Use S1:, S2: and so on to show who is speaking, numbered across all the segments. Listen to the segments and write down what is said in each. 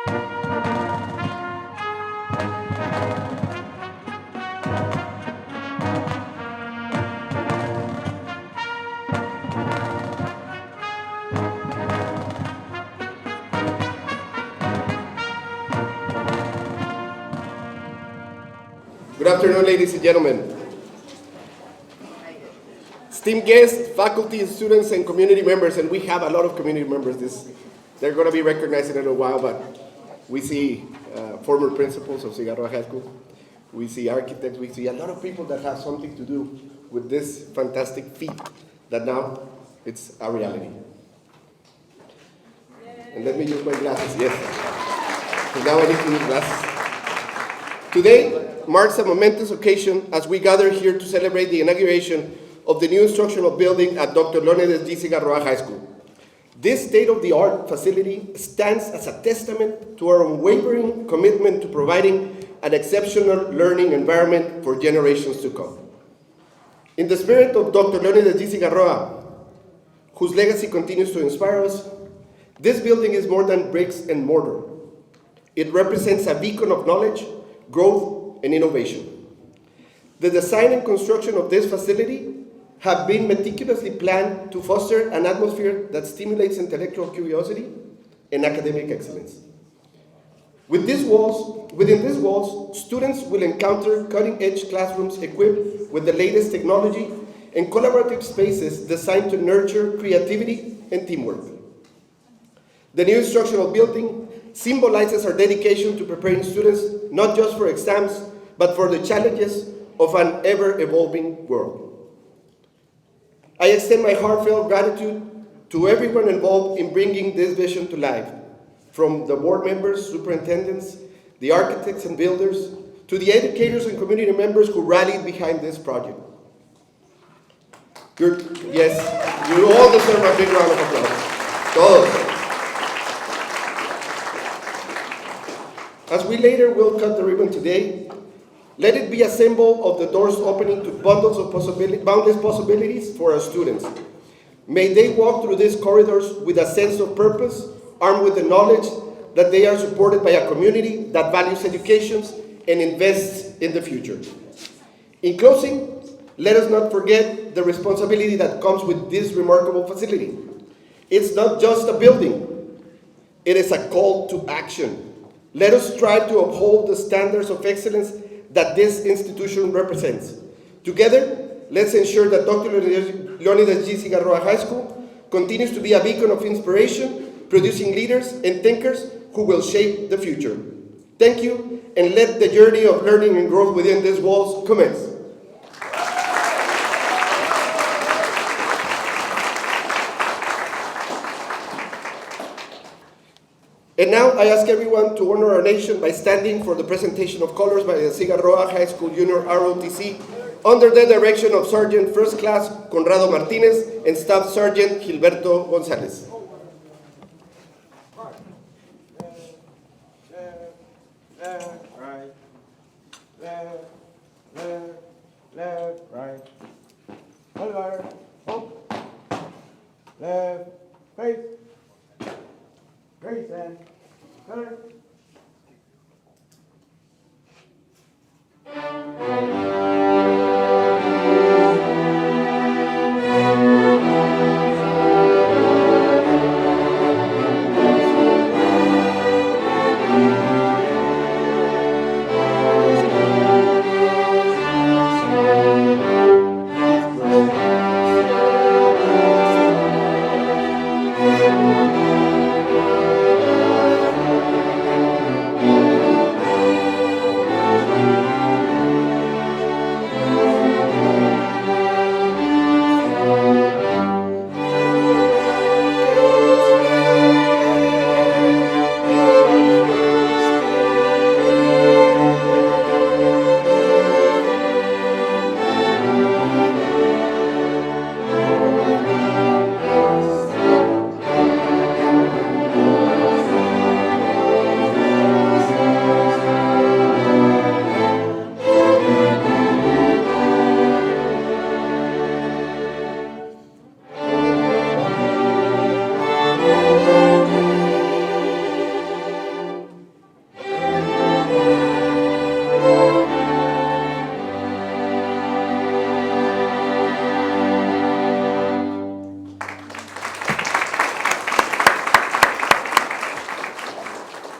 S1: Good afternoon, ladies and gentlemen. Esteemed guests, faculty, students, and community members, and we have a lot of community members. They're going to be recognized in a little while, but we see former principals of Cigarroa High School. We see architects. We see a lot of people that have something to do with this fantastic feat that now it's a reality. And let me use my glasses, yes. So now I need to use glasses. Today marks a momentous occasion as we gather here to celebrate the inauguration of the new instructional building at Dr. Leonidas G. Cigarroa High School. This state-of-the-art facility stands as a testament to our unwavering commitment to providing an exceptional learning environment for generations to come. In the spirit of Dr. Leonidas G. Cigarroa, whose legacy continues to inspire us, this building is more than bricks and mortar. It represents a beacon of knowledge, growth, and innovation. The design and construction of this facility have been meticulously planned to foster an atmosphere that stimulates intellectual curiosity and academic excellence. Within these walls, students will encounter cutting-edge classrooms equipped with the latest technology and collaborative spaces designed to nurture creativity and teamwork. The new instructional building symbolizes our dedication to preparing students not just for exams, but for the challenges of an ever-evolving world. I extend my heartfelt gratitude to everyone involved in bringing this vision to life, from the board members, superintendents, the architects and builders, to the educators and community members who rallied behind this project. Yes, you all deserve a big round of applause. Todos. As we later will cut the ribbon today, let it be a symbol of the doors opening to bundles of boundless possibilities for our students. May they walk through these corridors with a sense of purpose, armed with the knowledge that they are supported by a community that values education and invests in the future. In closing, let us not forget the responsibility that comes with this remarkable facility. It's not just a building, it is a call to action. Let us strive to uphold the standards of excellence that this institution represents. Together, let's ensure that Dr. Leonidas G. Cigarroa High School continues to be a beacon of inspiration, producing leaders and thinkers who will shape the future. Thank you, and let the journey of learning and growth within these walls commence. And now I ask everyone to honor our nation by standing for the presentation of colors by the Cigarroa High School Junior ROTC under the direction of Sergeant First Class Conrado Martinez and Staff Sergeant Gilberto Gonzalez.
S2: Left, right. Color, up. Left, face. Grace and color.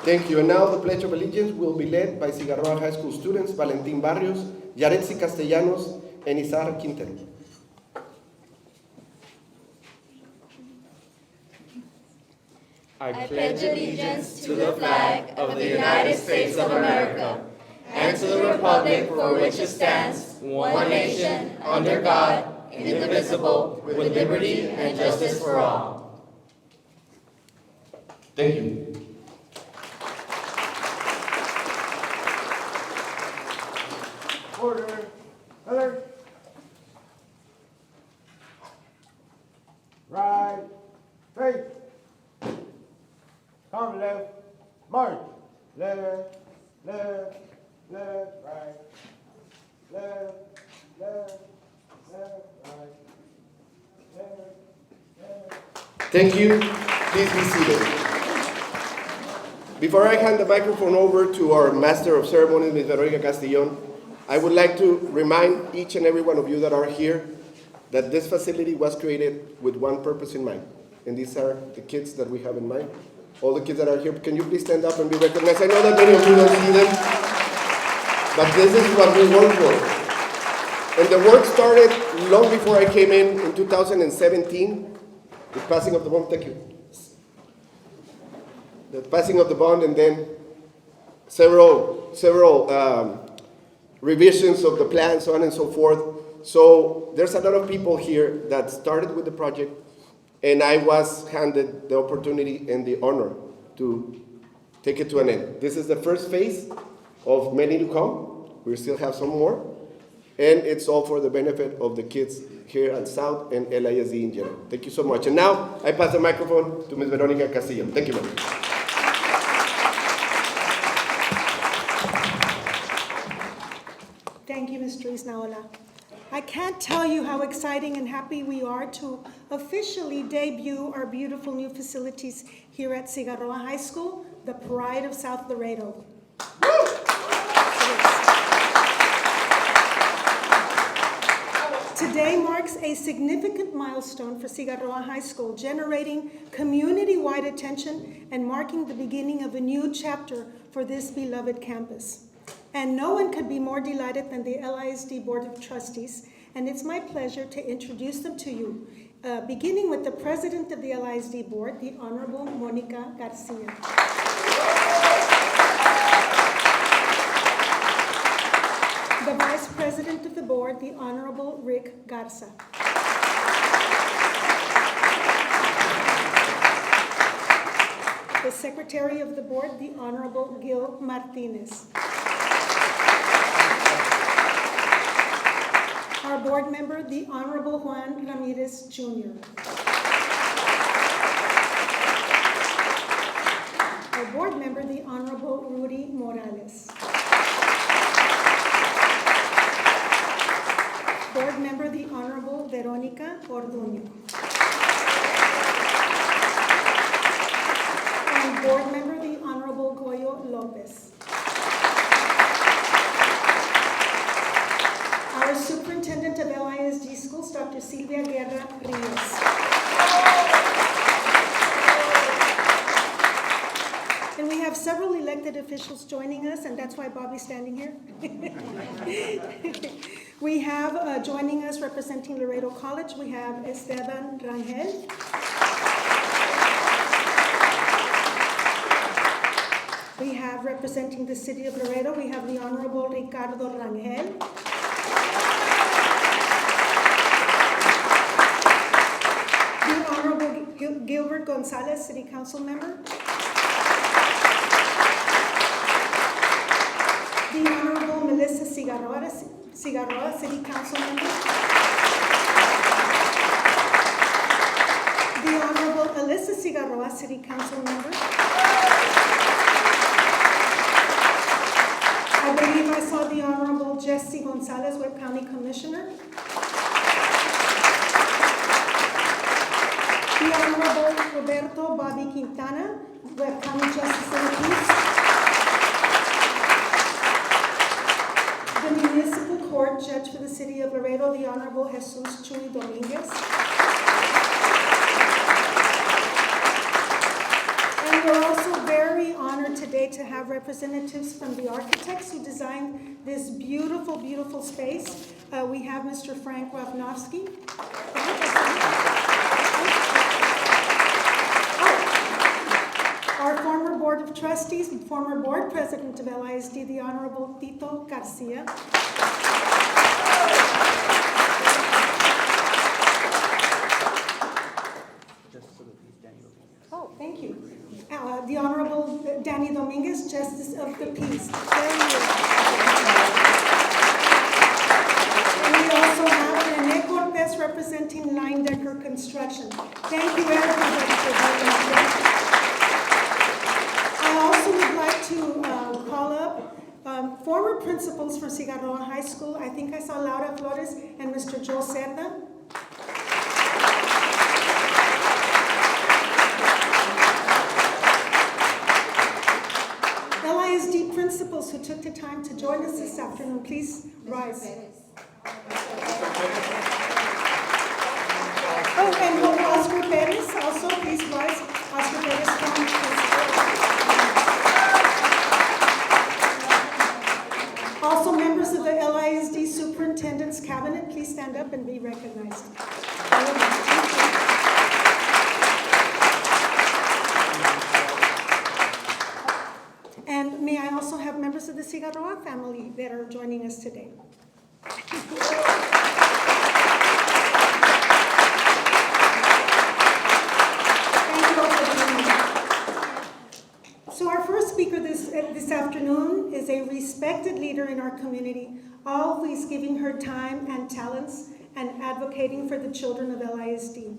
S1: Thank you. And now the Pledge of Allegiance will be led by Cigarroa High School students Valentín Barrios, Yaretsi Castellanos, and Isar Quintero.
S3: I pledge allegiance to the flag of the United States of America and to the republic for which it stands, one nation, under God, indivisible, with liberty and justice for all.
S1: Thank you.
S2: Order. Alert. Right. Face. Come left. March. Left. Left. Left. Right. Left. Left. Left. Right. Left. Left.
S1: Thank you. Please be seated. Before I hand the microphone over to our Master of Ceremonies, Ms. Veronica Castellón, I would like to remind each and every one of you that are here that this facility was created with one purpose in mind. And these are the kids that we have in mind. All the kids that are here, can you please stand up and be recognized? I know that many of you don't see them, but this is what we work for. And the work started long before I came in 2017, the passing of the bond. Thank you. The passing of the bond, and then several revisions of the plan, so on and so forth. So there's a lot of people here that started with the project, and I was handed the opportunity and the honor to take it to an end. This is the first phase of many to come. We still have some more, and it's all for the benefit of the kids here at South and LISD in general. Thank you so much. And now I pass the microphone to Ms. Veronica Castellón. Thank you very much.
S4: Thank you, Mr. Isnaola. I can't tell you how exciting and happy we are to officially debut our beautiful new facilities here at Cigarroa High School, the pride of South Laredo. Today marks a significant milestone for Cigarroa High School, generating community-wide attention and marking the beginning of a new chapter for this beloved campus. And no one could be more delighted than the LISD Board of Trustees, and it's my pleasure to introduce them to you, beginning with the President of the LISD Board, the Honorable Monica Garcia. The Vice President of the Board, the Honorable Rick Garza. The Secretary of the Board, the Honorable Gil Martinez. Our board member, the Honorable Juan Ramirez, Jr. Our board member, the Honorable Rudy Morales. Board member, the Honorable Veronica Orduño. And board member, the Honorable Goyo Lopez. Our Superintendent of LISD Schools, Dr. Silvia Guerra Rios. And we have several elected officials joining us, and that's why Bobby's standing here. We have joining us representing Laredo College, we have Esteban Rangel. We have representing the city of Laredo, we have the Honorable Ricardo Rangel. The Honorable Gilbert Gonzalez, City Council member. The Honorable Melissa Cigarroa, City Council member. The Honorable Alyssa Cigarroa, City Council member. I believe I saw the Honorable Jesse Gonzalez, Webb County Commissioner. The Honorable Roberto Bobby Quintana, Webb County Justice of the Peace. The Municipal Court Judge for the City of Laredo, the Honorable Jesus Chuy Dominguez. And we're also very honored today today to have representatives from the architects who designed this beautiful, beautiful space. We have Mr. Frank Ravnowski. Our former Board of Trustees and former Board President of LISD, the Honorable Tito Garcia. Oh, thank you. The Honorable Danny Dominguez, Justice of the Peace. There he is. And we also have Rene Cortez representing Linedecker Construction. Thank you, everybody, for being here. I also would like to call up former principals for Cigarroa High School. I think I saw Laura Flores and Mr. Joe Cerda. LISD principals who took the time to join us this afternoon, please rise. Oh, and Oscar Perez also, please rise. Oscar Perez, come. Also, members of the LISD Superintendent's Cabinet, please stand up and be recognized. And may I also have members of the Cigarroa family that are joining us today. So our first speaker this afternoon is a respected leader in our community, always giving her time and talents and advocating for the children of LISD.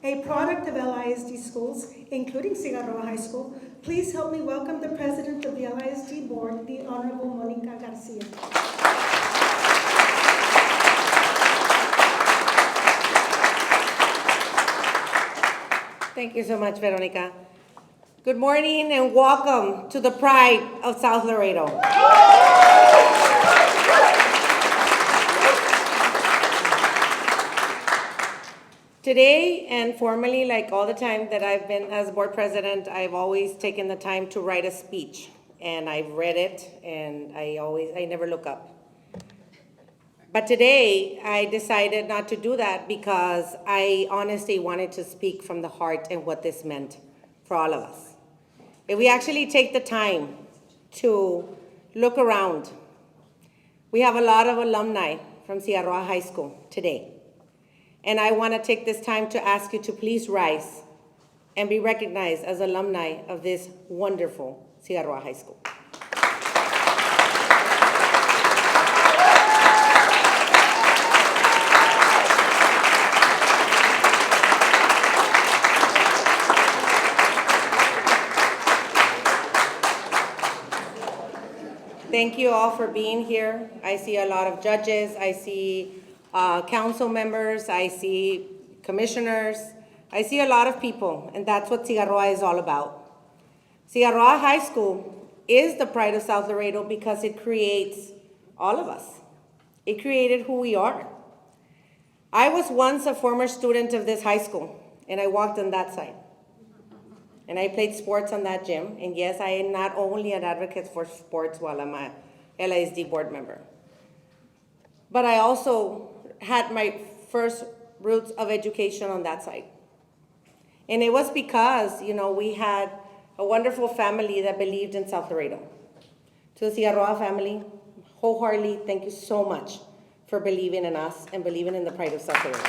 S4: A product of LISD schools, including Cigarroa High School, please help me welcome the president of the LISD board, the Honorable Monica Garcia.
S5: Thank you so much, Veronica. Good morning and welcome to the pride of South Laredo. Today and formally, like all the time that I've been as board president, I've always taken the time to write a speech, and I've read it, and I never look up. But today, I decided not to do that because I honestly wanted to speak from the heart and what this meant for all of us. If we actually take the time to look around, we have a lot of alumni from Cigarroa High School today. And I want to take this time to ask you to please rise and be recognized as alumni of this wonderful Cigarroa High School. Thank you all for being here. I see a lot of judges. I see council members. I see commissioners. I see a lot of people, and that's what Cigarroa is all about. Cigarroa High School is the pride of South Laredo because it creates all of us. It created who we are. I was once a former student of this high school, and I walked on that side. And I played sports on that gym. And yes, I am not only an advocate for sports while I'm a LISD board member, but I also had my first roots of education on that side. And it was because, we had a wonderful family that believed in South Laredo. To the Cigarroa family, wholeheartedly, thank you so much for believing in us and believing in the pride of South Laredo.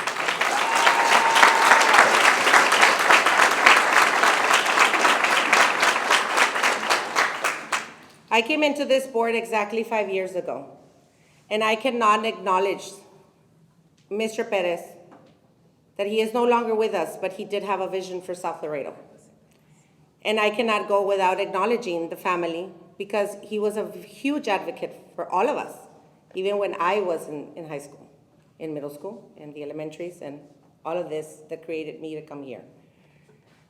S5: I came into this board exactly 5 years ago, and I cannot acknowledge Mr. Perez, that he is no longer with us, but he did have a vision for South Laredo. And I cannot go without acknowledging the family because he was a huge advocate for all of us, even when I was in high school, in middle school, in the elementaries, and all of this that created me to come here.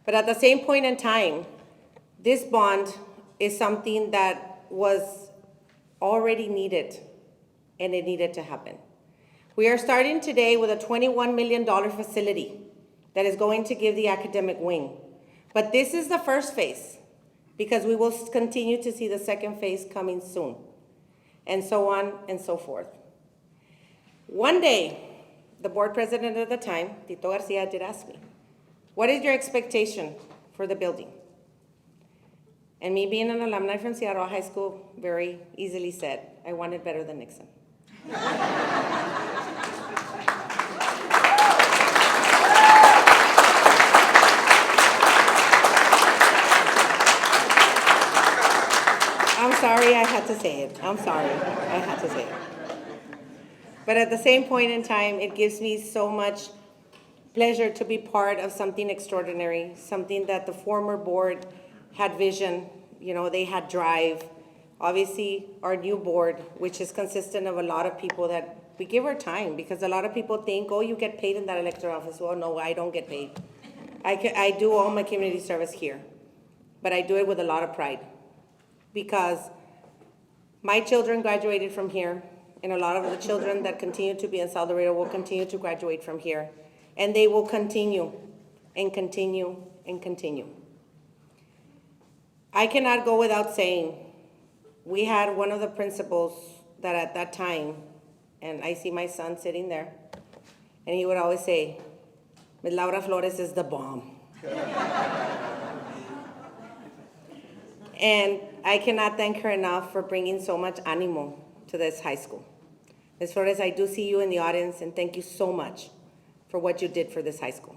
S5: But at the same point in time, this bond is something that was already needed, and it needed to happen. We are starting today with a $21 million facility that is going to give the academic wing. But this is the first phase. because we will continue to see the second phase coming soon, and so on and so forth. One day, the board president at the time, Tito Garcia, did ask me, what is your expectation for the building? And me being an alumni from Cigarroa High School very easily said, I want it better than Nixon. I'm sorry I had to say it. I'm sorry I had to say it. But at the same point in time, it gives me so much pleasure to be part of something extraordinary, something that the former board had vision, you know, they had drive. Obviously, our new board, which is consistent of a lot of people that we give our time, because a lot of people think, oh, you get paid in that elected office. Well, no, I don't get paid. I do all my community service here, but I do it with a lot of pride, because my children graduated from here, and a lot of the children that continue to be in Sal Dorado will continue to graduate from here, and they will continue and continue and continue. I cannot go without saying, we had one of the principals that at that time, and I see my son sitting there, and he would always say, Ms. Laura Flores is the bomb. And I cannot thank her enough for bringing so much ánimo to this high school. Ms. Flores, I do see you in the audience, and thank you so much for what you did for this high school.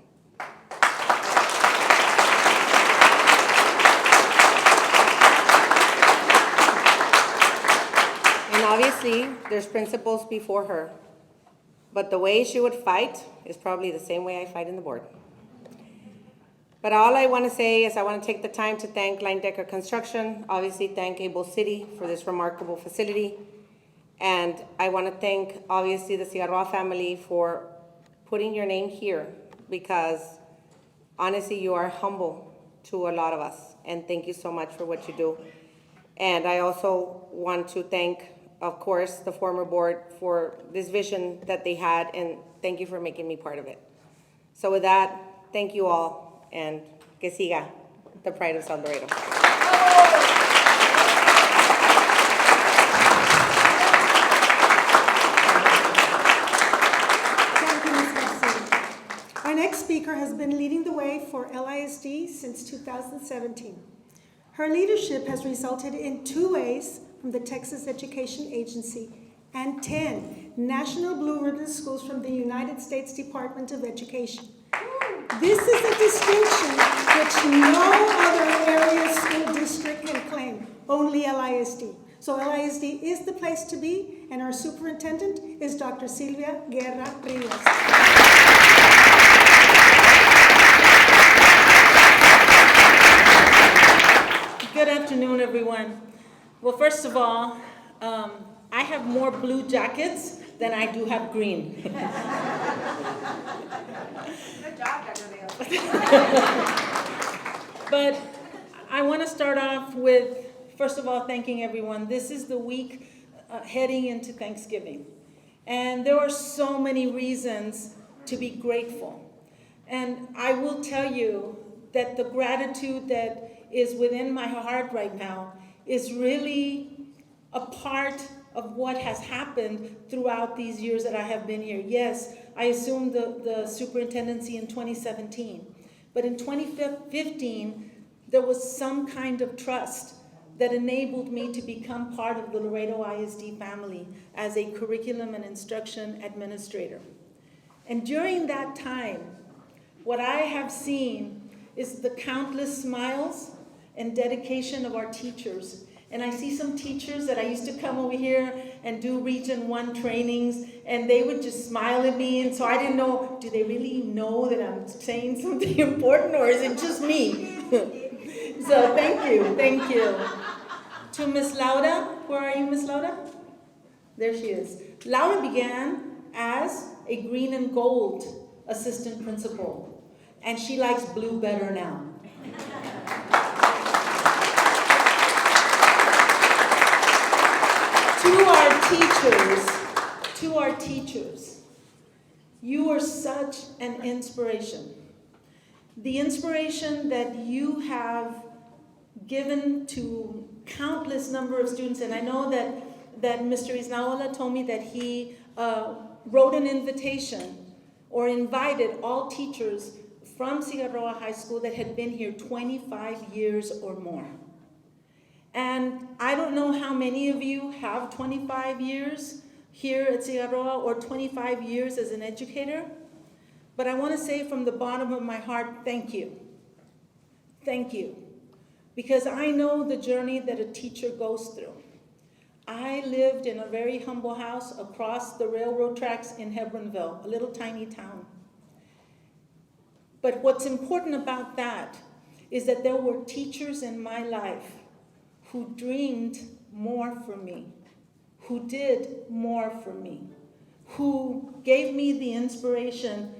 S5: And obviously, there's principals before her, but the way she would fight is probably the same way I fight in the board. But all I want to say is I want to take the time to thank Line Decker Construction, obviously thank Able City for this remarkable facility, and I want to thank, obviously, the Cigarroa family for putting your name here, because honestly, you are humble to a lot of us, and thank you so much for what you do. And I also want to thank, of course, the former board for this vision that they had, and thank you for making me part of it. So with that, thank you all, and que siga the pride of Sal Dorado.
S4: Thank you, Ms. Garcia. Our next speaker has been leading the way for LISD since 2017. Her leadership has resulted in 2 A's from the Texas Education Agency and 10 National Blue Ribbon Schools from the United States Department of Education. This is a distinction which no other area school district can claim, only LISD. So LISD is the place to be, and our superintendent is Dr. Silvia Guerra Rivas.
S6: Good afternoon, everyone. Well, first of all, I have more blue jackets than I do have green.
S5: Good job, Dr.
S6: But I want to start off with, first of all, thanking everyone. This is the week heading into Thanksgiving. And there are so many reasons to be grateful. And I will tell you that the gratitude that is within my heart right now is really a part of what has happened throughout these years that I have been here. Yes, I assumed the superintendency in 2017, but in 2015, there was some kind of trust that enabled me to become part of the Laredo ISD family as a curriculum and instruction administrator. And during that time, what I have seen is the countless smiles and dedication of our teachers. And I see some teachers that I used to come over here and do Region 1 trainings, and they would just smile at me, and so I didn't know, do they really know that I'm saying something important, or is it just me? So thank you. To Miss Laura, where are you, Miss Laura? There she is. Laura began as a green and gold assistant principal, and she likes blue better now. To our teachers, you are such an inspiration. The inspiration that you have given to countless number of students, and I know that Mr. Isnaola told me that he wrote an invitation or invited all cigarroa from Cigarroa High School that had been here 25 years or more. And I don't know how many of you have 25 years here at Cigarroa or 25 years as an educator, but I want to say from the bottom of my heart, thank you. Thank you. Because I know the journey that a teacher goes through. I lived in a very humble house across the railroad tracks in Hebronville, a little tiny town. But what's important about that is that there were teachers in my life who dreamed more for me, who did more for me, who gave me the inspiration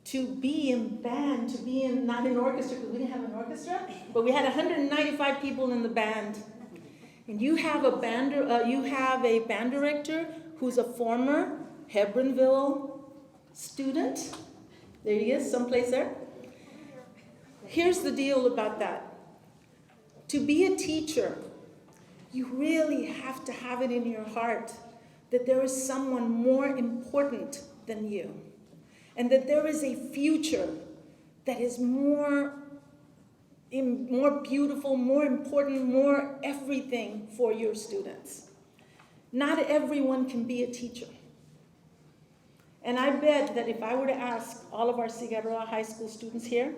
S6: to be in band, to be in, not in orchestra, because we didn't have an orchestra, but we had 195 people in the band. And you have a band director who's a former Hebronville student. There he is, someplace there. Here's the deal about that. To be a teacher, you really have to have it in your heart that there is someone more important than you, and that there is a future that is more beautiful, more important, more everything for your students. Not everyone can be a teacher. And I bet that if I were to ask all of our Cigarroa High School students here,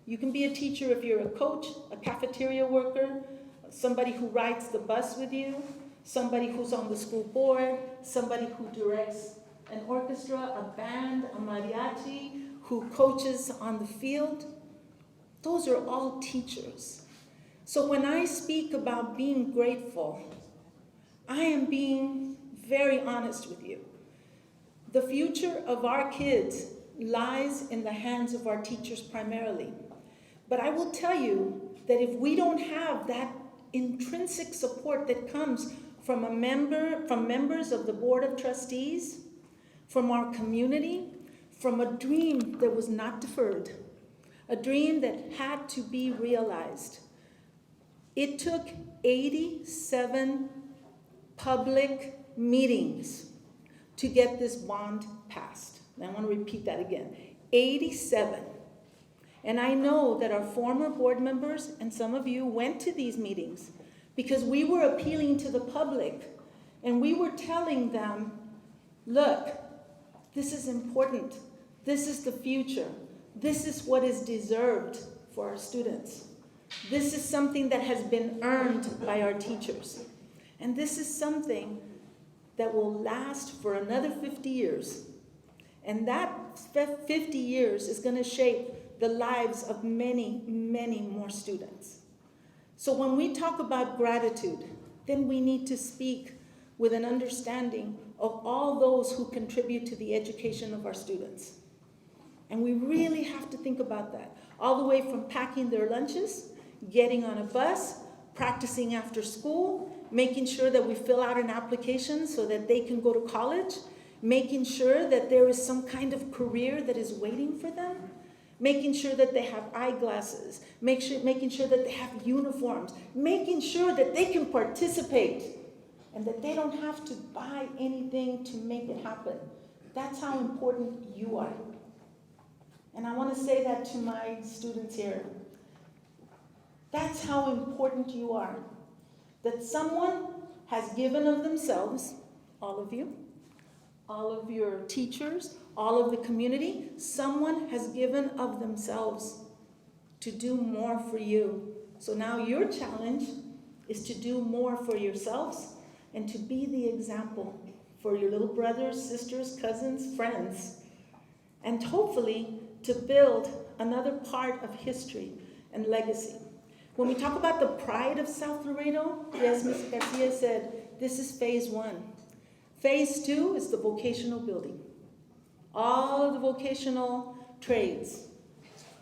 S6: you can be a teacher if you're a coach, a cafeteria worker, somebody who rides the bus with you, somebody who's on the school board, somebody who directs an orchestra, a band, a mariachi, who coaches on the field. Those are all teachers. So when I speak about being grateful, I am being very honest with you. The future of our kids lies in the hands of our teachers primarily. But I will tell you that if we don't have that intrinsic support that comes from members of the Board of Trustees, from our community, from a dream that was not deferred, a dream that had to be realized. It took 87 public meetings to get this bond passed. And I want to repeat that again, 87. And I know that our former board members and some of you went to these meetings because we were appealing to the public and we were telling them, look, this is important. This is the future. This is what is deserved for our students. This is something that has been earned by our teachers. And this is something that will last for another 50 years. And that 50 years is going to shape the lives of many, many more students. So when we talk about gratitude, then we need to speak with an understanding of all those who contribute to the education of our students. And we really have to think about that, all the way from packing their lunches, getting on a bus, practicing after school, making sure that we fill out an application so that they can go to college, making sure that there is some kind of career that is waiting for them, making sure that they have eyeglasses, making sure that they have uniforms, making sure that they can participate and that they don't have to buy anything to make it happen. That's how important you are. And I want to say that to my students here. That's how important you are. That someone has given of themselves, all of you, all of your teachers, all of the community, someone has given of themselves to do more for you. So now your challenge is to do more for yourselves and to be the example for your little brothers, sisters, cousins, friends, and hopefully to build another part of history and legacy. When we talk about the pride of South Laredo, yes, Ms. Garcia said, this is phase 1. Phase 2 is the vocational building. All of the vocational trades.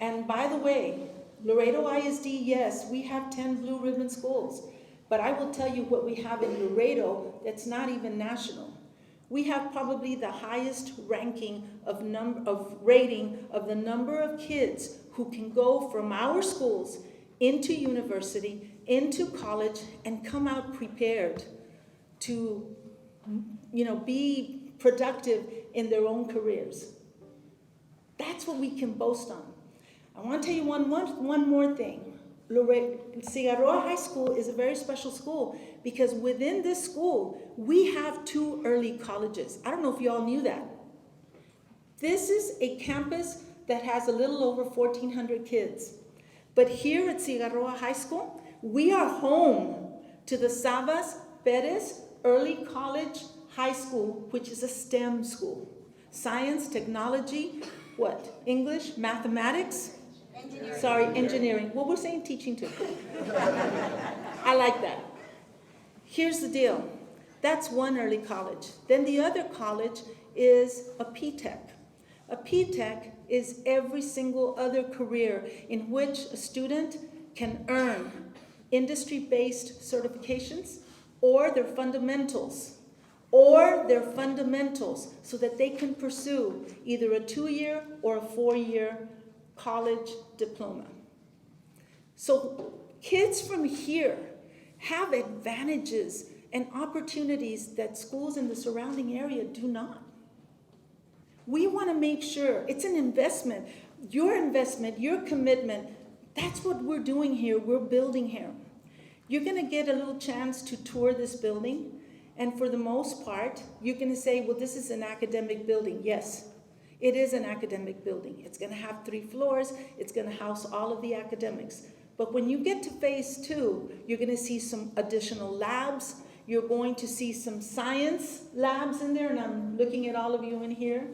S6: And by the way, Laredo ISD, yes, we have 10 blue ribbon schools. But I will tell you what we have in Laredo that's not even national. We have probably the highest ranking of rating of the number of kids who can go from our schools into university, into college, and come out prepared to, be productive in their own careers. That's what we can boast on. I want to tell you one more thing. Cigarroa High School is a very special school because within this school, we have 2 early colleges. I don't know if you all knew that. This is a campus that has a little over 1,400 kids. But here at Cigarroa High School, we are home to the Sabas Perez Early College High School, which is a STEM school. Science, technology, what? English, mathematics? Engineering. What we're saying teaching too. I like that. Here's the deal. That's one early college. Then the other college is a P-Tech. A P-Tech is every single other career in which a student can earn industry-based certifications or their fundamentals, so that they can pursue either a 2-year or a 4-year college diploma. So kids from here have advantages and opportunities that schools in the surrounding area do not. We want to make sure it's an investment, your commitment. That's what we're doing here. We're building here. You're going to get a little chance to tour this building. And for the most part, you're going to say, well, this is an academic building. Yes, it is an academic building. It's going to have 3 floors. It's going to house all of the academics. But when you get to phase 2, you're going to see some additional labs. You're going to see some science labs in there, and I'm looking at all of you in here.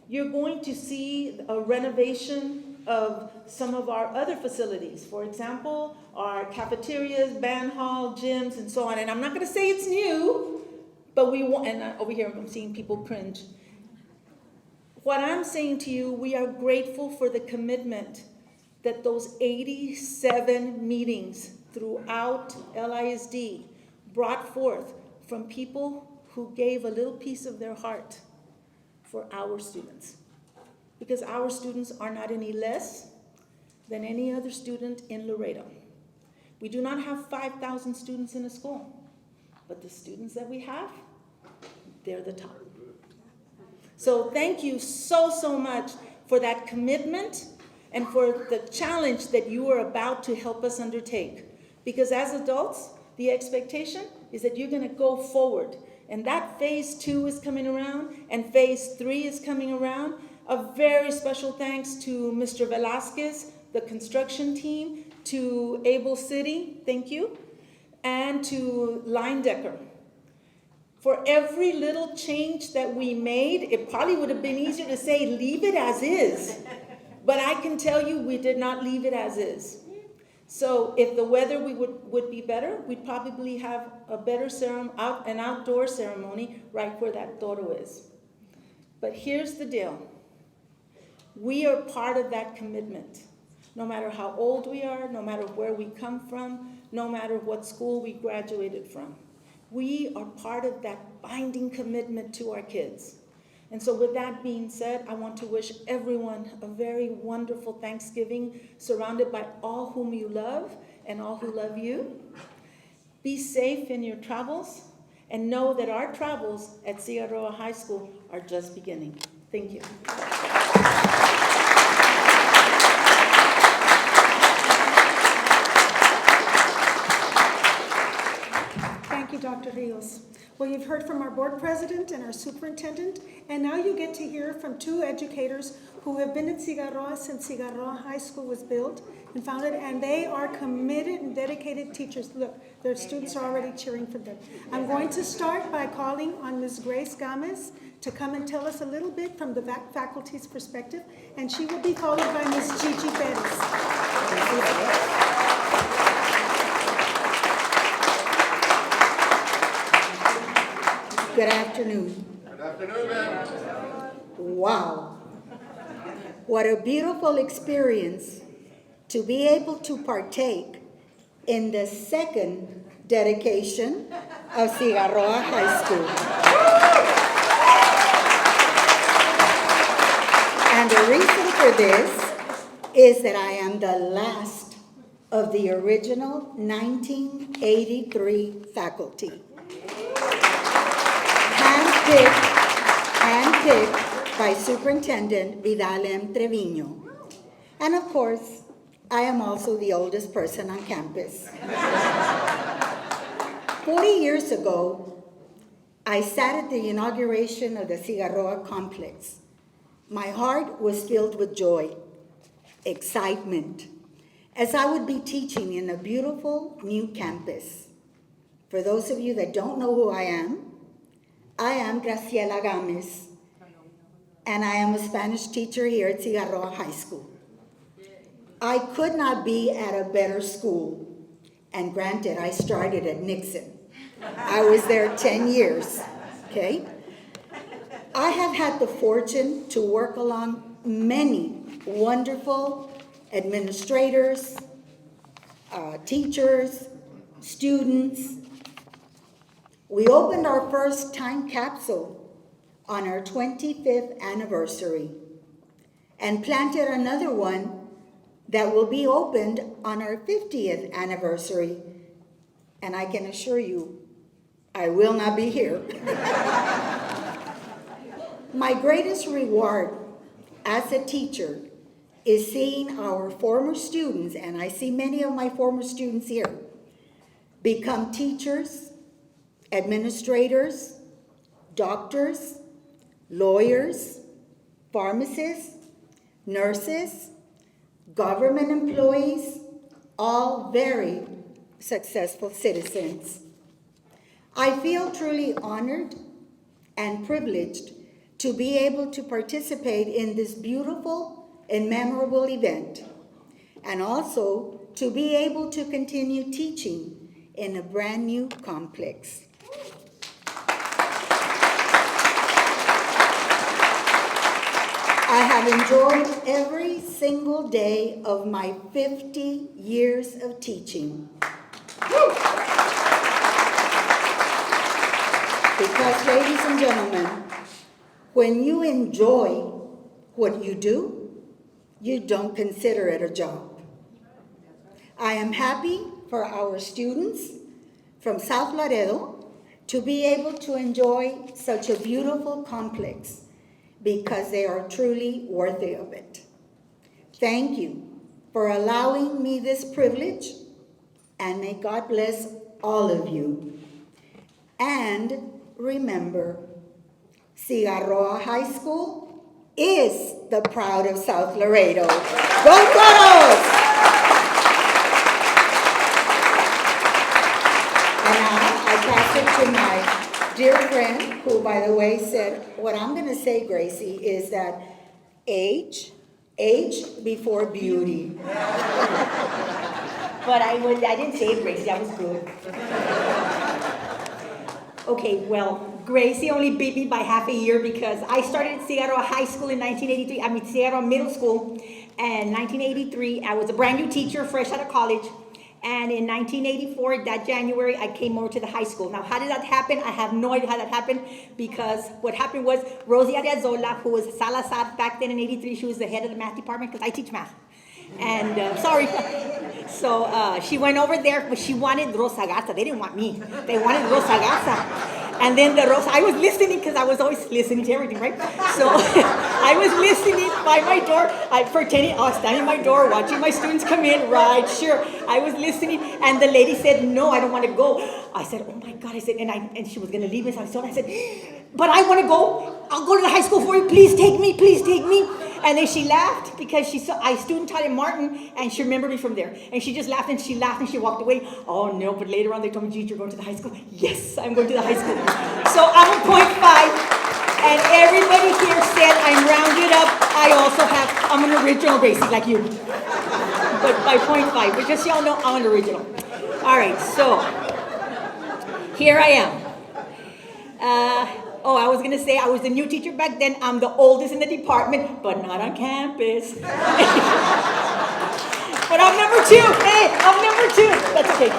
S6: You're going to see a renovation of some of our other facilities. For example, our cafeterias, band hall, gyms, and so on. And I'm not going to say it's new, but we want, and over here I'm seeing people cringe. What I'm saying to you, we are grateful for the commitment that those 87 meetings throughout LISD brought forth from people who gave a little piece of their heart for our students. Because our students are not any less than any other student in Laredo. We do not have 5,000 students in a school, but the students that we have, they're the top. So thank you so much for that commitment and for the challenge that you are about to help us undertake. Because as adults, the expectation is that you're going to go forward. And that phase 2 is coming around, and phase 3 is coming around. A very special thanks to Mr. Velasquez, the construction team, to Able City, thank you, and to Linedecker. For every little change that we made, it probably would have been easier to say, leave it as is. But I can tell you, we did not leave it as is. So if the weather would be better, we'd probably have a better an outdoor ceremony right where that toro is. But here's the deal. We are part of that commitment. No matter how old we are, no matter where we come from, no matter what school we graduated from. We are part of that binding commitment to our kids. And so with that being said, I want to wish everyone a very wonderful Thanksgiving, surrounded by all whom you love and all who love you. Be safe in your travels, and know that our travels at Cigarroa High School are just beginning. Thank you.
S4: Thank you, Dr. Rios. Well, you've heard from our board president and our superintendent, and now you get to hear from 2 educators who have been at Cigarroa since Cigarroa High School was built and founded, and they are committed and dedicated teachers. Look, their students are already cheering for them. I'm going to start by calling on Ms. Grace Gomez to come and tell us a little bit from the faculty's perspective, and she will be followed by Ms. Gigi Perez.
S7: Good afternoon.
S1: Good afternoon, ma'am.
S7: Wow. What a beautiful experience to be able to partake in the 2nd dedication of Cigarroa High School. And the reason for this is that I am the last of the original 1983 faculty. Handpicked by Superintendent Vidal M. Trevino. And of course, I am also the oldest person on campus. 40 years ago, I sat at the inauguration of the Cigarroa complex. My heart was filled with joy, excitement, as I would be teaching in a beautiful new campus. For those of you that don't know who I am Graciela Gámez, and I am a Spanish teacher here at Cigarroa High School. I could not be at a better school, and granted, I started at Nixon. I was there 10 years, okay? I have had the fortune to work along many wonderful administrators, teachers, students. We opened our first time capsule on our 25th anniversary and planted another one that will be opened on our 50th anniversary. And I can assure you, I will not be here. My greatest reward as a teacher is seeing our former students, and I see many of my former students here, become teachers, administrators, doctors, lawyers, pharmacists, nurses, government employees, all very successful citizens. I feel truly honored and privileged to be able to participate in this beautiful and memorable event, and also to be able to continue teaching in a brand new complex. I have enjoyed every single day of my 50 years of teaching. Because, ladies and gentlemen, when you enjoy what you do, you don't consider it a job. I am happy for our students from South Laredo to be able to enjoy such a beautiful complex because they are truly worthy of it. Thank you for allowing me this privilege, and may God bless all of you. And remember, Cigarroa High School is the pride of South Laredo. Go Toros! And now I pass it to my dear friend, who, by the way, said, what I'm going to say, Gracie, is that age before beauty.
S8: But I didn't say it, Gracie, that was good. Okay, well, Gracie only beat me by half a year because I started at Cigarroa High School in 1983, Cigarroa Middle School, and 1983, I was a brand new teacher, fresh out of college, and in 1984, that January, I came over to the high school. Now, how did that happen? I have no idea how that happened, because what happened was Rosie Ariazola, who was Salazar back then in 83, she was the head of the math department, because I teach math. And sorry. So she went over there, but she wanted Rosa Garza. They didn't want me. They wanted Rosa Garza. And then I was listening, because I was always listening to everything, right? So I was listening by my door. I was standing at my door, watching my students come in, right? Sure. I was listening, and the lady said, no, I don't want to go. I said, oh my God. I said, and she was going to leave me. So I said, but I want to go. I'll go to the high school for you. Please take me. Please take me. And then she laughed, because I student taught in Martin, and she remembered me from there. And she just laughed and she walked away. Oh no, but later on they told me, Gigi, you're going to the high school? Yes, I'm going to the high school. So I'm a 0.5, and everybody here said I'm rounded up. I'm an original, basically, like you. But by 0.5, because y'all know I'm an original. All right, so here I am. I was going to say I was the new teacher back then. I'm the oldest in the department, but not on campus. But I'm number 2. Hey, I'm number 2. That's okay.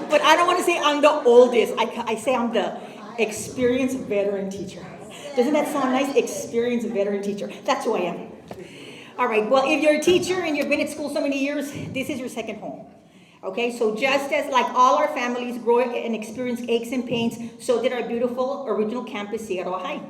S8: But I don't want to say I'm the oldest. I say I'm the experienced veteran teacher. Doesn't that sound nice? Experienced veteran teacher. That's who I am. All right, well, if you're a teacher and you've been at school so many years, this is your second home. Okay, so just as like all our families grow and experience aches and pains, so did our beautiful original campus, Cigarroa High.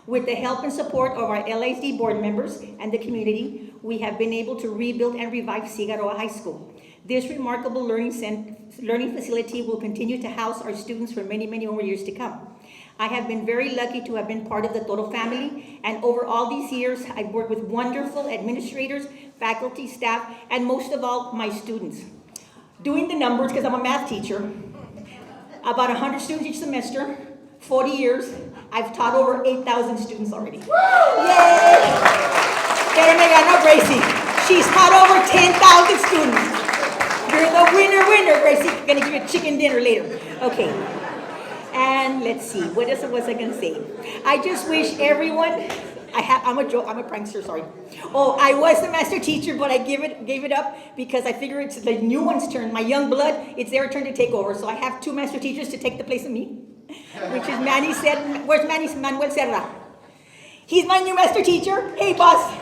S8: With the help and support of our LASD board members and the community, we have been able to rebuild and revive Cigarroa High School. This remarkable learning facility will continue to house our students for many, many more years to come. I have been very lucky to have been part of the Toro family, and over all these years, I've worked with wonderful administrators, faculty, staff, and most of all, my students. Doing the numbers, because I'm a math teacher, about 100 students each semester, 40 years, I've taught over 8,000 students already. Yay! Pero me ganó Gracie. She's taught over 10,000 students. You're the winner, Gracie. Gonna give you a chicken dinner later. Okay. And let's see, what else was I gonna say? I just wish everyone, I'm a prankster, sorry. Oh, I was the master teacher, but I gave it up because I figure it's the new one's turn. My young blood, it's their turn to take over. So I have 2 master teachers to take the place of me, which is where's Manuel Serra? He's my new master teacher. Hey, boss.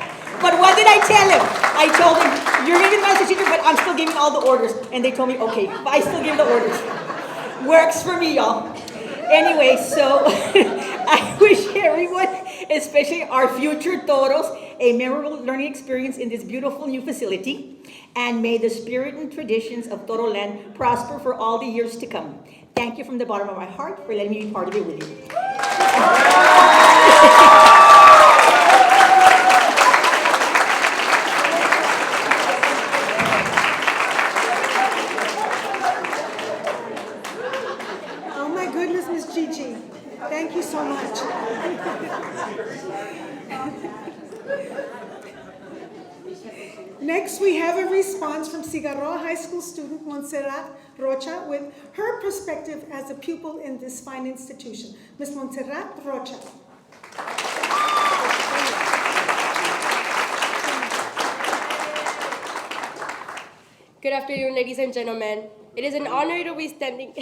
S8: But what did I tell him? I told him, you're gonna be the master teacher, but I'm still giving all the orders. And they told me, okay, but I still give the orders. Works for me, y'all. Anyway, so I wish everyone, especially our future Toros, a memorable learning experience in this beautiful new facility. And may the spirit and traditions of Toro land prosper for all the years to come. Thank you from the bottom of my heart for letting me be part of it with you.
S4: Thank you so much. Next, we have a response from Cigarroa High School student Montserrat Rocha with her perspective as a pupil in this fine institution. Ms. Montserrat Rocha.
S3: Good afternoon, ladies and gentlemen. It is an honor to be standing.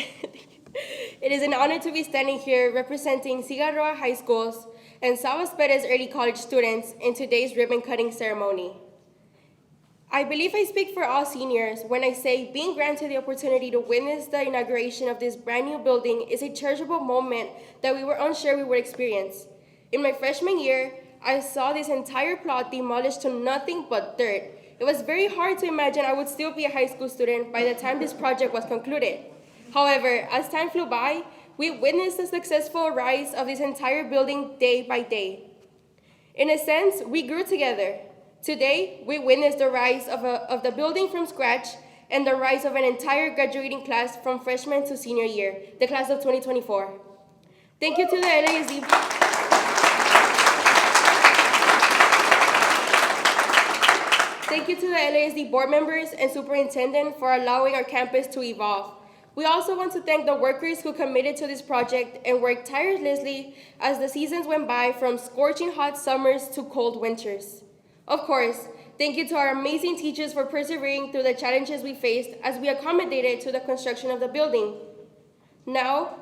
S3: It is an honor to be standing here representing Cigarroa High School's and Sabas Perez Early College students in today's ribbon-cutting ceremony. I believe I speak for all seniors when I say being granted the opportunity to witness the inauguration of this brand new building is a cherishable moment that we were unsure we would experience. In my freshman year, I saw this entire plot demolished to nothing but dirt. It was very hard to imagine I would still be a high school student by the time this project was concluded. However, as time flew by, we witnessed the successful rise of this entire building day by day. In a sense, we grew together. Today, we witnessed the rise of the building from scratch and the rise of an entire graduating class from freshman to senior year, the class of 2024. Thank you to the LASD. Thank you to the LASD board members and superintendent for allowing our campus to evolve. We also want to thank the workers who committed to this project and worked tirelessly as the seasons went by, from scorching hot summers to cold winters. Of course, thank you to our amazing teachers for persevering through the challenges we faced as we accommodated to the construction of the building. Now,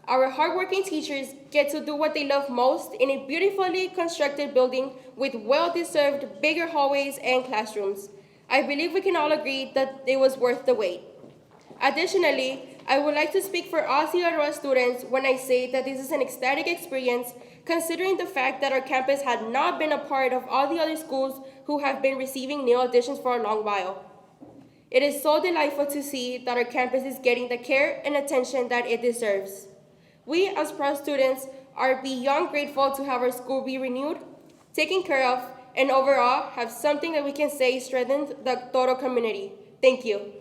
S3: our hardworking teachers get to do what they love most in a beautifully constructed building with well-deserved bigger hallways and classrooms. I believe we can all agree that it was worth the wait. Additionally, I would like to speak for all Cigarroa students when I say that this is an ecstatic experience, considering the fact that our campus had not been a part of all the other schools who have been receiving new additions for a long while. It is so delightful to see that our campus is getting the care and attention that it deserves. We, as proud students, are beyond grateful to have our school be renewed, taken care of, and overall have something that we can say strengthens the Toro community. Thank you.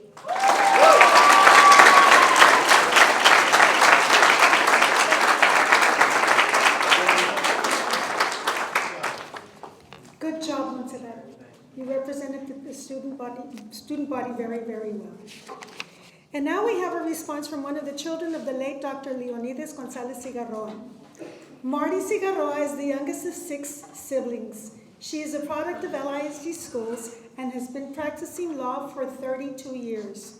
S4: Good job, Montserrat. You represented the student body very, very well. And now we have a response from one of the children of the late Dr. Leonidas Gonzalez Cigarroa. Marty Cigarroa is the youngest of 6 siblings. She is a product of LISD schools and has been practicing law for 32 years.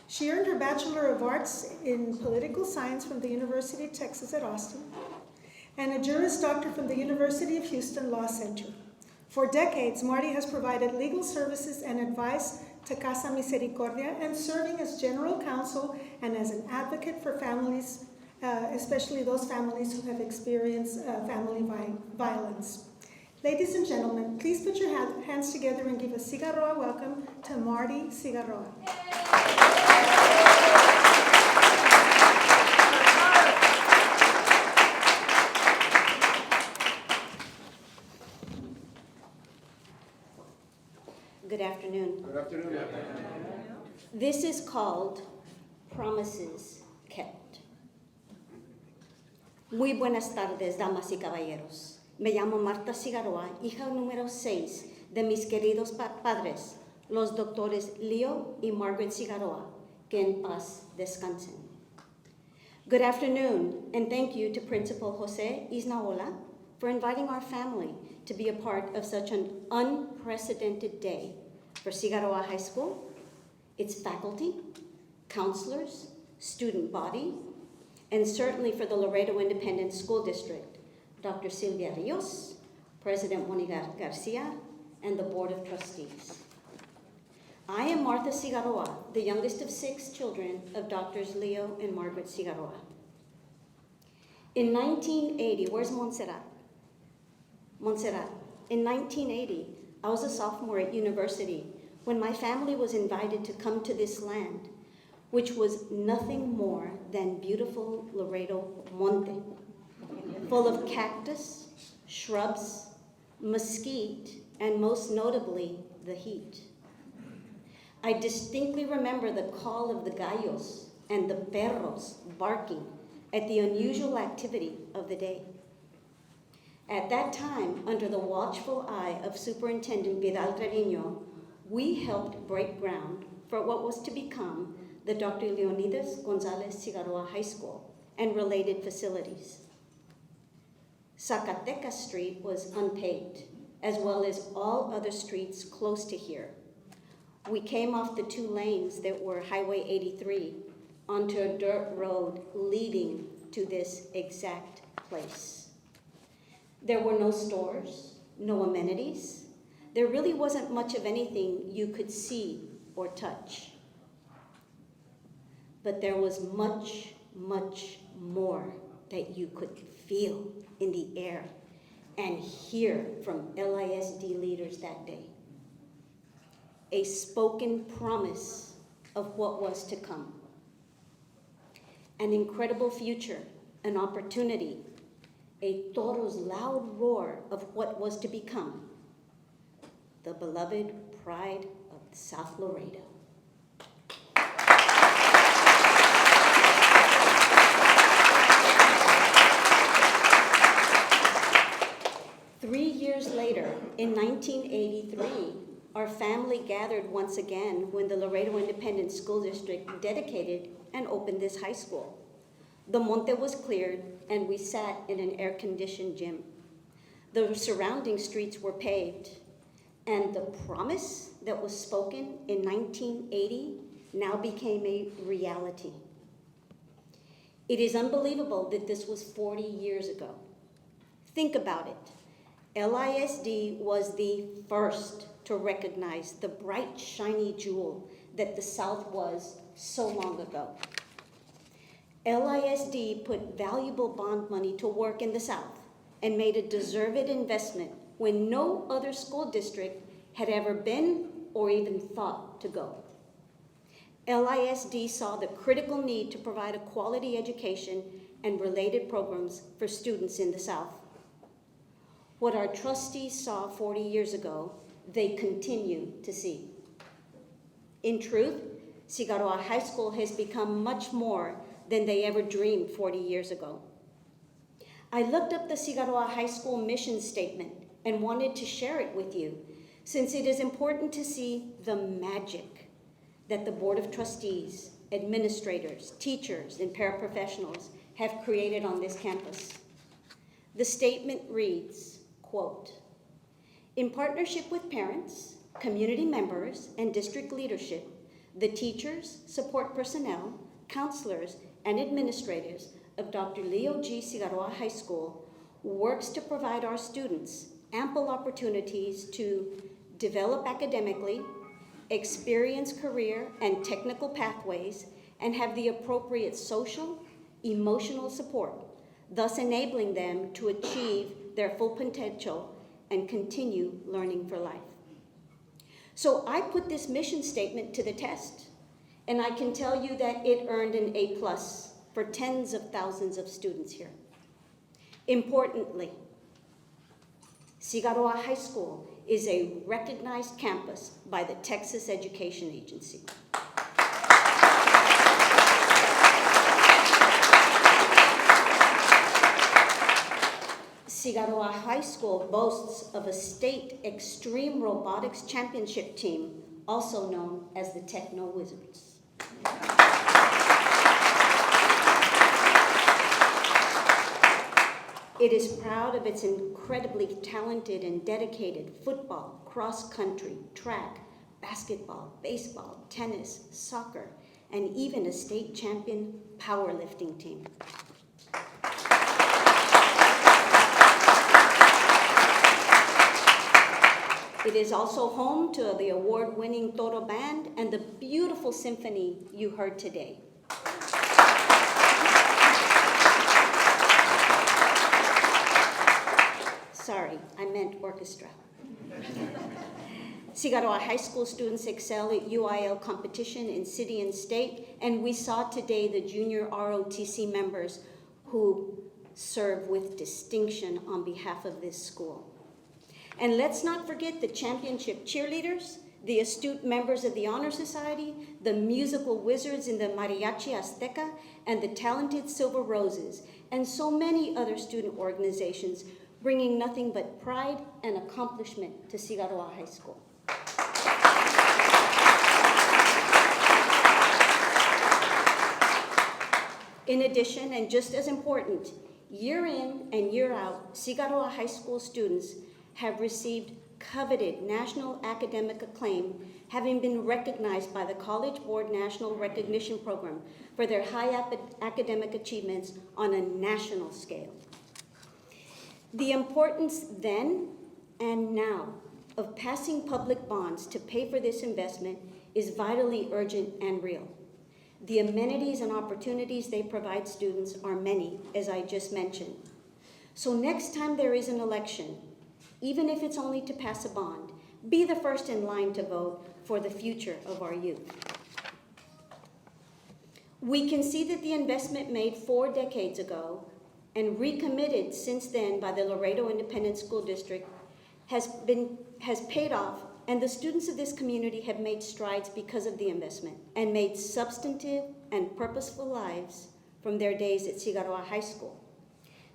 S4: She earned her Bachelor of Arts in Political Science from the University of Texas at Austin and a Juris Doctor from the University of Houston Law Center. For decades, Marty has provided legal services and advice to Casa Misericordia and serving as general counsel and as an advocate for families, especially those families who have experienced family violence. Ladies and gentlemen, please put your hands together and give a Cigarroa welcome to Marty Cigarroa.
S9: Good afternoon.
S1: Good afternoon.
S9: This is called Promises Kept. Muy buenas tardes, damas y caballeros. Me llamo Marta Cigarroa, hija número 6 de mis queridos padres, los doctores Leo y Margaret Cigarroa, que en paz descansen. Good afternoon, and thank you to Principal Jose Isnaola for inviting our family to be a part of such an unprecedented day for Cigarroa High School, its faculty, counselors, student body, and certainly for the Laredo Independent School District, Dr. Silvia Rios, President Monique Garcia, and the Board of Trustees. I am Martha Cigarroa, the youngest of 6 children of Drs. Leo and Margaret Cigarroa. In 1980, where's Montserrat? Montserrat. In 1980, I was a sophomore at university when my family was invited to come to this land, which was nothing more than beautiful Laredo Monte, full of cactus, shrubs, mesquite, and most notably, the heat. I distinctly remember the call of the gallos and the perros barking at the unusual activity of the day. At that time, under the watchful eye of Superintendent Vidal Trevino, we helped break ground for what was to become the Dr. Leonidas Gonzalez Cigarroa High School and related facilities. Zacatecas Street was unpaved, as well as all other streets close to here. We came off the 2 lanes that were Highway 83 onto a dirt road leading to this exact place. There were no stores, no amenities. There really wasn't much of anything you could see or touch. But there was much, much more that you could feel in the air and hear from LISD leaders that day. A spoken promise of what was to come. An incredible future, an opportunity, a toro's loud roar of what was to become the beloved pride of South Laredo. Three years later, in 1983, our family gathered once again when the Laredo Independent School District dedicated and opened this high school. The monte was cleared and we sat in an air-conditioned gym. The surrounding streets were paved, and the promise that was spoken in 1980 now became a reality. It is unbelievable that this was 40 years ago. Think about it. LISD was the first to recognize the bright, shiny jewel that the South was so long ago. LISD put valuable bond money to work in the South and made a deserved investment when no other school district had ever been or even thought to go. LISD saw the critical need to provide a quality education and related programs for students in the South. What our trustees saw 40 years ago, they continue to see. In truth, Cigarroa High School has become much more than they ever dreamed 40 years ago. I looked up the Cigarroa High School mission statement and wanted to share it with you, since it is important to see the magic that the Board of Trustees, administrators, teachers, and paraprofessionals have created on this campus. The statement reads, quote, "In partnership with parents, community members, and district leadership, the teachers, support personnel, counselors, and administrators of Dr. Leo G. Cigarroa High School works to provide our students ample opportunities to develop academically, experience career and technical pathways, and have the appropriate social, emotional support, thus enabling them to achieve their full potential and continue learning for life. So I put this mission statement to the test, and I can tell you that it earned an A+ for tens of thousands of students here. Importantly, Cigarroa High School is a recognized campus by the Texas Education Agency. Cigarroa High School boasts of a state extreme robotics championship team, also known as the Techno Wizards. It is proud of its incredibly talented and dedicated football, cross-country, track, basketball, baseball, tennis, soccer, and even a state champion powerlifting team. It is also home to the award-winning Toro Band and the beautiful symphony you heard today. Sorry, I meant orchestra. Cigarroa High School students excel at UIL competition in city and state, and we saw today the junior ROTC members who serve with distinction on behalf of this school. And let's not forget the championship cheerleaders, the astute members of the Honor Society, the musical wizards in the Mariachi Azteca, and the talented Silver Roses, and so many other student organizations bringing nothing but pride and accomplishment to Cigarroa High School. In addition, and just as important, year in and year out, Cigarroa High School students have received coveted national academic acclaim, having been recognized by the College Board National Recognition Program for their high academic achievements on a national scale. The importance then and now of passing public bonds to pay for this investment is vitally urgent and real. The amenities and opportunities they provide students are many, as I just mentioned. So next time there is an election, even if it's only to pass a bond, be the first in line to vote for the future of our youth. We can see that the investment made 4 decades ago and recommitted since then by the Laredo Independent School District has paid off, and the students of this community have made strides because of the investment and made substantive and purposeful lives from their days at Cigarroa High School.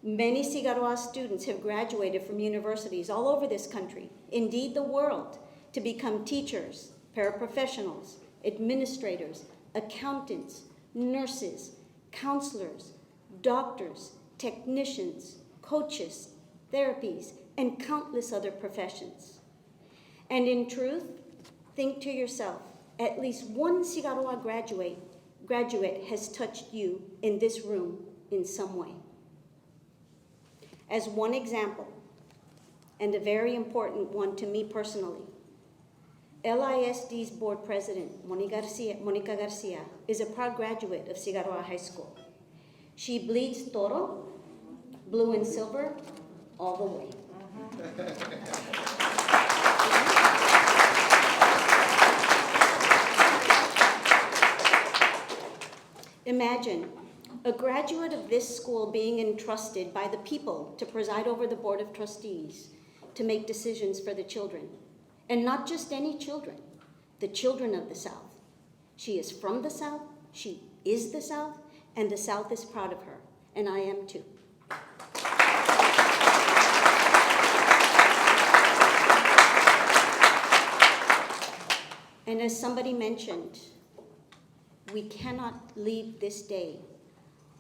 S9: Many Cigarroa students have graduated from universities all over this country, indeed the world, to become teachers, paraprofessionals, administrators, accountants, nurses, counselors, doctors, technicians, coaches, therapies, and countless other professions. And in truth, think to yourself, at least one Cigarroa graduate has touched you in this room in some way. As one example, and a very important one to me personally, LISD's board president, Monica Garcia, is a proud graduate of Cigarroa High School. She bleeds Toro, blue and silver, all the way. Imagine a graduate of this school being entrusted by the people to preside over the Board of Trustees to make decisions for the children. And not just any children, the children of the South. She is from the South, she is the South, and the South is proud of her, and I am too. And as somebody mentioned, we cannot leave this day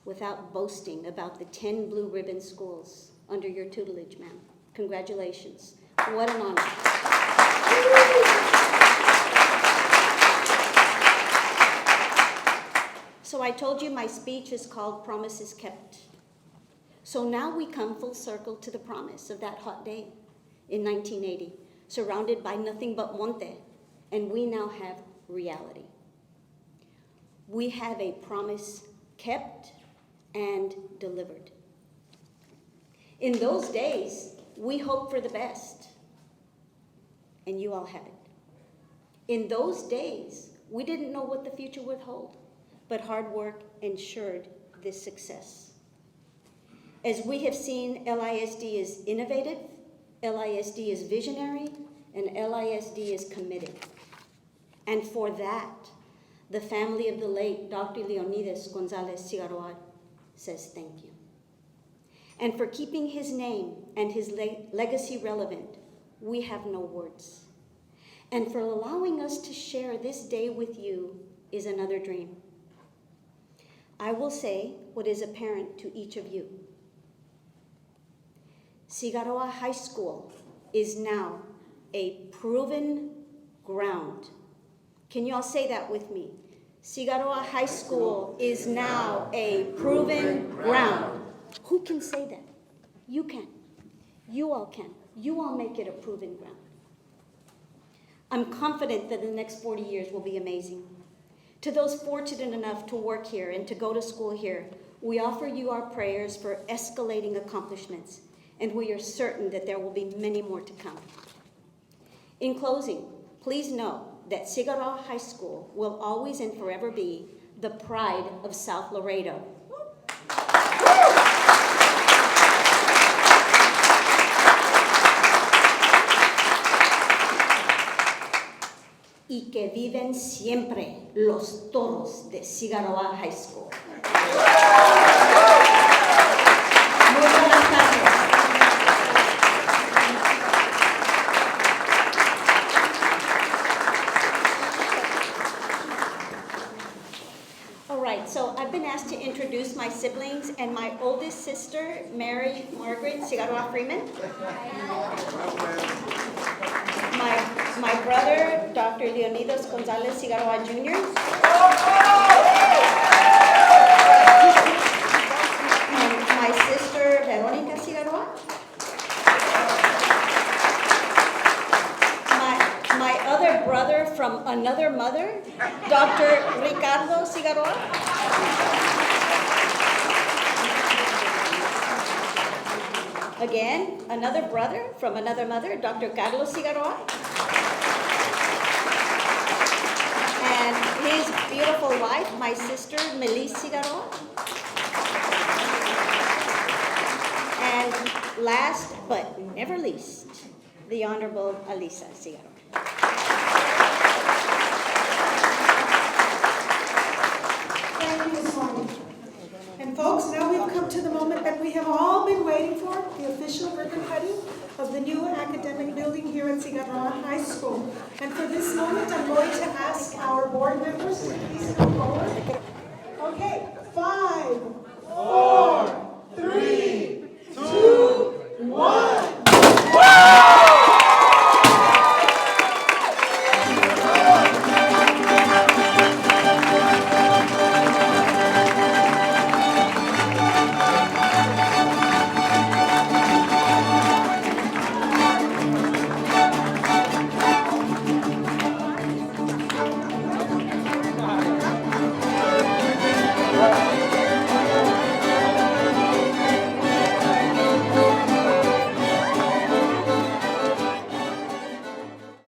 S9: without boasting about the 10 blue ribbon schools under your tutelage, ma'am. Congratulations. What an honor. So I told you my speech is called Promises Kept. So now we come full circle to the promise of that hot day. in 1980, surrounded by nothing but monte, and we now have reality. We have a promise kept and delivered. In those days, we hoped for the best, and you all have it. In those days, we didn't know what the future would hold, but hard work ensured this success. As we have seen, LISD is innovative, LISD is visionary, and LISD is committed. And for that, the family of the late Dr. Leonidas Gonzalez Cigarroa says thank you. And for keeping his name and his legacy relevant, we have no words. And for allowing us to share this day with you is another dream. I will say what is apparent to each of you. Cigarroa High School is now a proven ground. Can you all say that with me? Cigarroa High School is now a proven ground. Who can say that? You can. You all can. You all make it a proven ground. I'm confident that the next 40 years will be amazing. To those fortunate enough to work here and to go to school here, we offer you our prayers for escalating accomplishments, and we are certain that there will be many more to come. In closing, please know that Cigarroa High School will always and forever be the pride of South Laredo. Y que viven siempre los toros de Cigarroa High School. Muy buenas tardes. All right, so I've been asked to introduce my siblings and my oldest sister, Mary Margaret Cigarroa Freeman. My brother, Dr. Leonidas Gonzalez Cigarroa Jr. And my sister, Veronica Cigarroa. My other brother from another mother, Dr. Ricardo Cigarroa. Again, another brother from another mother, Dr. Carlos Cigarroa. And his beautiful wife, my sister, Melise Cigarroa. And last but never least, the Honorable Alisa Cigarroa.
S4: Thank you, Ms. Martin. And folks, now we've come to the moment that we have all been waiting for, the official ribbon cutting of the new academic building here at Cigarroa High School. And for this moment, I'm going to ask our board members to please come forward.